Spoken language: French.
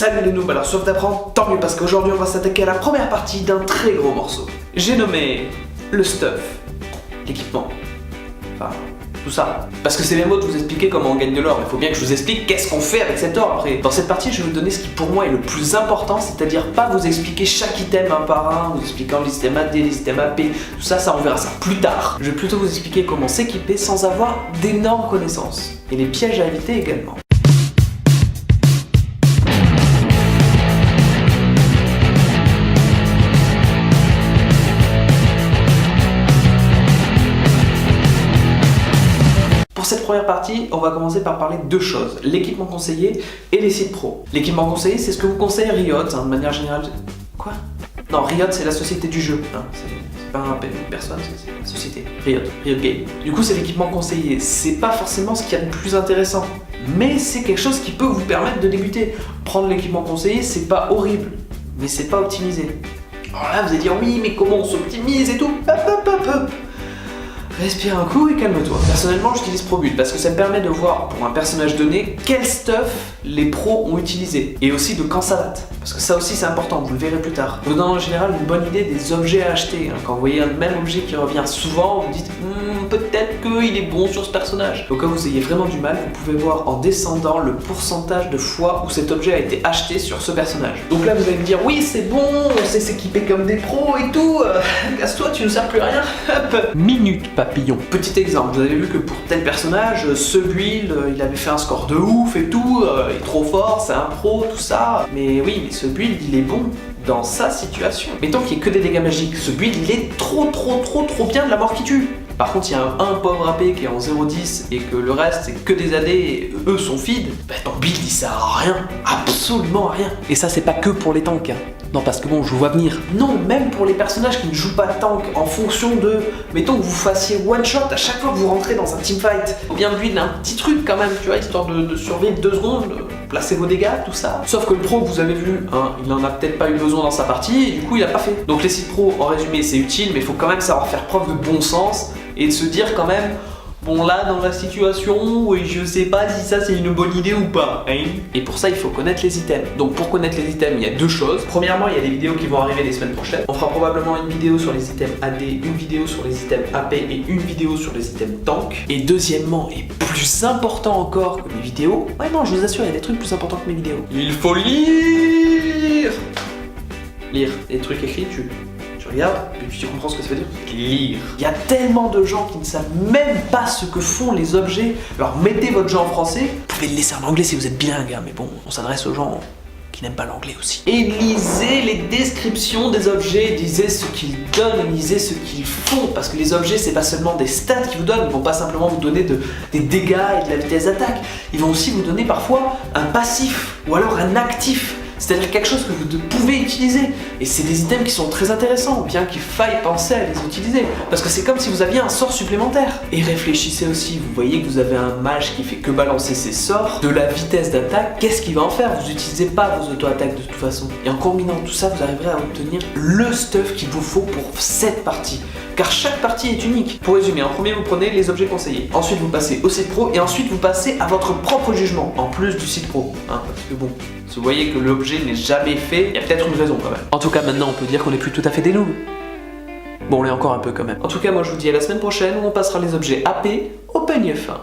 Salut les noobs, alors sauf d'apprendre, tant mieux parce qu'aujourd'hui on va s'attaquer à la première partie d'un très gros morceau. J'ai nommé le stuff, l'équipement, enfin tout ça. Parce que c'est bien beau de vous expliquer comment on gagne de l'or, il faut bien que je vous explique qu'est-ce qu'on fait avec cet or après. Dans cette partie je vais vous donner ce qui pour moi est le plus important, c'est-à-dire pas vous expliquer chaque item un par un, vous expliquant les items AD, les items AP, tout ça, on verra ça plus tard. Je vais plutôt vous expliquer comment s'équiper sans avoir d'énormes connaissances. Et les pièges à éviter également. Pour cette première partie, on va commencer par parler de deux choses, l'équipement conseillé et les sites pro. L'équipement conseillé, c'est ce que vous conseille Riot, de manière générale. Quoi? Non, Riot, c'est la société du jeu, hein. C'est pas une personne, c'est la société. Riot Game. Du coup, c'est l'équipement conseillé. C'est pas forcément ce qu'il y a de plus intéressant, mais c'est quelque chose qui peut vous permettre de débuter. Prendre l'équipement conseillé, c'est pas horrible, mais c'est pas optimisé. Alors là, vous allez dire oui, mais comment on s'optimise et tout? Hop. Respire un coup et calme-toi. Personnellement, j'utilise ProBuild parce que ça me permet de voir pour un personnage donné quel stuff les pros ont utilisé et aussi de quand ça date. Parce que ça aussi c'est important, vous le verrez plus tard. Vous donne en général une bonne idée des objets à acheter. Quand vous voyez un même objet qui revient souvent, vous dites peut-être qu'il est bon sur ce personnage. Au cas où vous ayez vraiment du mal, vous pouvez voir en descendant le pourcentage de fois où cet objet a été acheté sur ce personnage. Donc là vous allez me dire oui c'est bon, on sait s'équiper comme des pros et tout, casse-toi tu ne sers plus à rien. Hop. Minute papillon. Petit exemple, vous avez vu que pour tel personnage, ce build, il avait fait un score de ouf et tout, il est trop fort, c'est un pro, tout ça. Mais oui, mais ce build, il est bon dans sa situation. Mettons qu'il n'y ait que des dégâts magiques, ce build, il est trop bien de la mort qui tue. Par contre, il y a un pauvre AP qui est en 0,10 et que le reste c'est que des AD et eux sont feed, bah ton build il sert à rien, absolument à rien. Et ça c'est pas que pour les tanks, hein. Non parce que bon, je vous vois venir. Non, même pour les personnages qui ne jouent pas de tank, en fonction de, mettons que vous fassiez one shot à chaque fois que vous rentrez dans un teamfight, faut bien build un petit truc quand même, tu vois, histoire de survivre 2 secondes, placer vos dégâts, tout ça. Sauf que le pro, vous avez vu, hein, il en a peut-être pas eu besoin dans sa partie et du coup il a pas fait. Donc les sites pro, en résumé, c'est utile, mais il faut quand même savoir faire preuve de bon sens et de se dire quand même, bon là dans la situation, oui, je sais pas si ça c'est une bonne idée ou pas, hein. Et pour ça il faut connaître les items. Donc pour connaître les items, il y a deux choses. Premièrement, il y a des vidéos qui vont arriver les semaines prochaines. On fera probablement une vidéo sur les items AD, une vidéo sur les items AP et une vidéo sur les items tank. Et deuxièmement, et plus important encore que mes vidéos, ouais non, je vous assure, il y a des trucs plus importants que mes vidéos. Il faut lire. Lire des trucs écrits, tu regardes, et puis tu comprends ce que ça veut dire. Lire. Il y a tellement de gens qui ne savent même pas ce que font les objets. Alors mettez votre jeu en français. Vous pouvez le laisser en anglais si vous êtes bilingue, hein, mais bon, on s'adresse aux gens qui n'aiment pas l'anglais aussi. Et lisez les descriptions des objets, lisez ce qu'ils donnent, lisez ce qu'ils font, parce que les objets c'est pas seulement des stats qu'ils vous donnent, ils vont pas simplement vous donner des dégâts et de la vitesse d'attaque, ils vont aussi vous donner parfois un passif ou alors un actif. C'est-à-dire quelque chose que vous pouvez utiliser. Et c'est des items qui sont très intéressants, bien qu'il faille penser à les utiliser. Parce que c'est comme si vous aviez un sort supplémentaire. Et réfléchissez aussi, vous voyez que vous avez un mage qui fait que balancer ses sorts, de la vitesse d'attaque, qu'est-ce qu'il va en faire? Vous n'utilisez pas vos auto-attaques de toute façon. Et en combinant tout ça, vous arriverez à obtenir le stuff qu'il vous faut pour cette partie. Car chaque partie est unique. Pour résumer, en premier vous prenez les objets conseillés, ensuite vous passez au site pro et ensuite vous passez à votre propre jugement, en plus du site pro. Hein, parce que bon, si vous voyez que l'objet n'est jamais fait, il y a peut-être une raison quand même. En tout cas maintenant on peut dire qu'on n'est plus tout à fait des noobs. Bon on l'est encore un peu quand même. En tout cas moi je vous dis à la semaine prochaine où on passera les objets AP au peigne fin.